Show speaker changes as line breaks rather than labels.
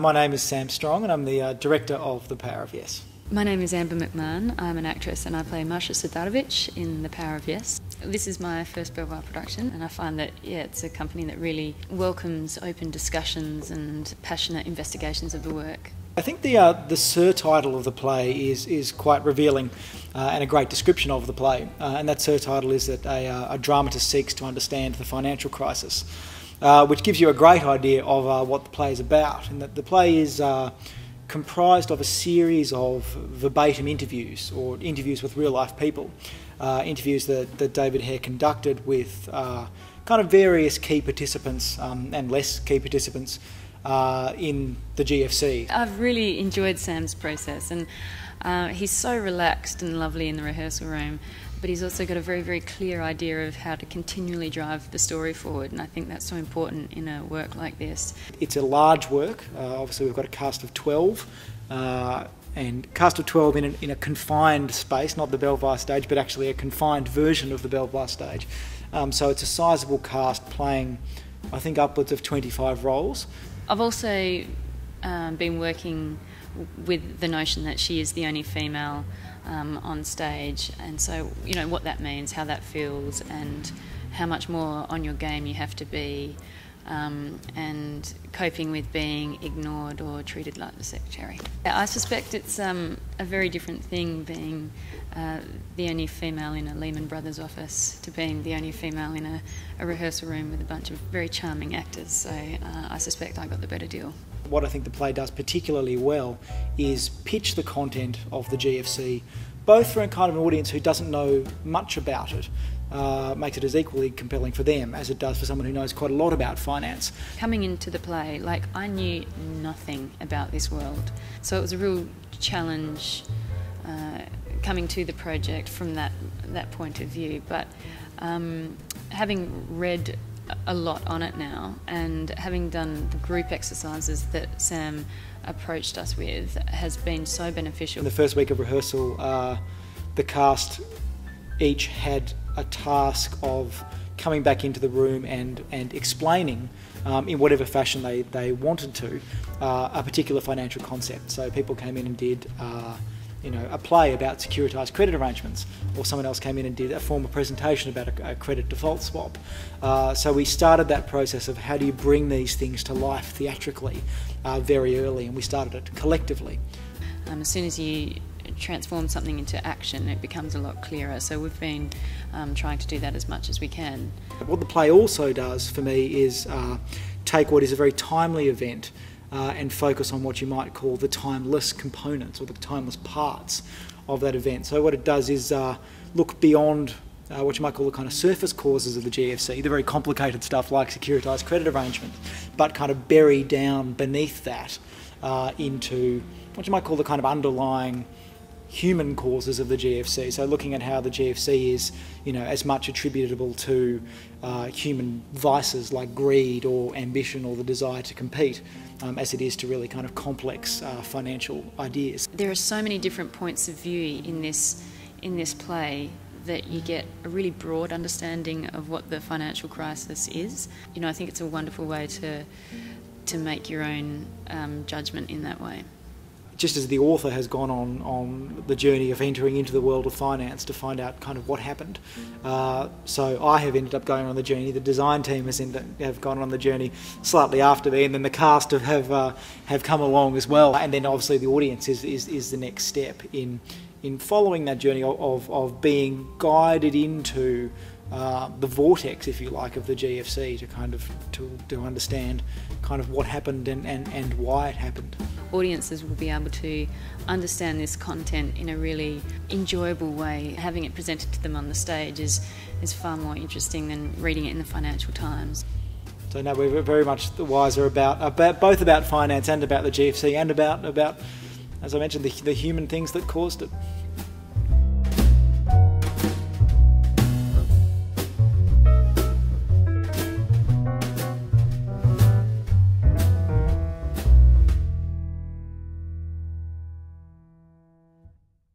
My name is Sam Strong and I'm the director of The Power of Yes.
My name is McMahon. I'm an actress and I play Marsha Sudarovich in The Power of Yes. This is my first Belvoir production and I find that it's a company that really welcomes open discussions and passionate investigations of the work.
I think the surtitle of the play is quite revealing and a great description of the play, and that surtitle is that a dramatist seeks to understand the financial crisis, which gives you a great idea of what the play is about, and that the play is comprised of a series of verbatim interviews, or interviews with real life people, interviews that David Hare conducted with kind of various key participants and less key participants in the GFC.
I've really enjoyed Sam's process, and he's so relaxed and lovely in the rehearsal room, but he's also got a very, very clear idea of how to continually drive the story forward, and I think that's so important in a work like this. It's
a large work. Obviously we've got a cast of 12, and cast of 12 in a confined space, not the Belvoir stage, but actually a confined version of the Belvoir stage. So it's a sizable cast playing, I think, upwards of 25 roles.
I've also been working with the notion that she is the only female on stage, and so you know what that means, how that feels, and how much more on your game you have to be, and coping with being ignored or treated like the secretary. I suspect it's a very different thing being the only female in a Lehman Brothers office to being the only female in a rehearsal room with a bunch of very charming actors, so I suspect I got the better deal.
What I think the play does particularly well is pitch the content of the GFC, both for a kind of an audience who doesn't know much about it, makes it as equally compelling for them as it does for someone who knows quite a lot about finance.
Coming into the play, like, I knew nothing about this world, so it was a real challenge coming to the project from that point of view, but having read a lot on it now and having done the group exercises that Sam approached us with has been so beneficial.
In the first week of rehearsal, the cast each had a task of coming back into the room and explaining in whatever fashion they wanted to a particular financial concept. So people came in and did a play about securitized credit arrangements, or someone else came in and did a formal presentation about a credit default swap. So we started that process of how do you bring these things to life theatrically very early, and we started it collectively.
As soon as you transform something into action, it becomes a lot clearer, so we've been trying to do that as much as we can.
What the play also does for me is take what is a very timely event and focus on what you might call the timeless components or the timeless parts of that event. So what it does is look beyond what you might call the kind of surface causes of the GFC, the very complicated stuff like securitized credit arrangements, but kind of bury down beneath that into what you might call the kind of underlying human causes of the GFC. So looking at how the GFC is, as much attributable to human vices like greed or ambition or the desire to compete as it is to really kind of complex financial ideas. There
are so many different points of view in this play that you get a really broad understanding of what the financial crisis is. I think it's a wonderful way to make your own judgment in that way.
Just as the author has gone on the journey of entering into the world of finance to find out kind of what happened, so I have ended up going on the journey. The design team have gone on the journey slightly after me, and then the cast have come along as well. And then obviously the audience is the next step in following that journey of being guided into the vortex, if you like, of the GFC to kind of to understand kind of what happened and why it happened.
Audiences will be able to understand this content in a really enjoyable way. Having it presented to them on the stage is far more interesting than reading it in the Financial Times.
So now we're very much the wiser about both about finance and about the GFC and about as I mentioned, the human things that caused it.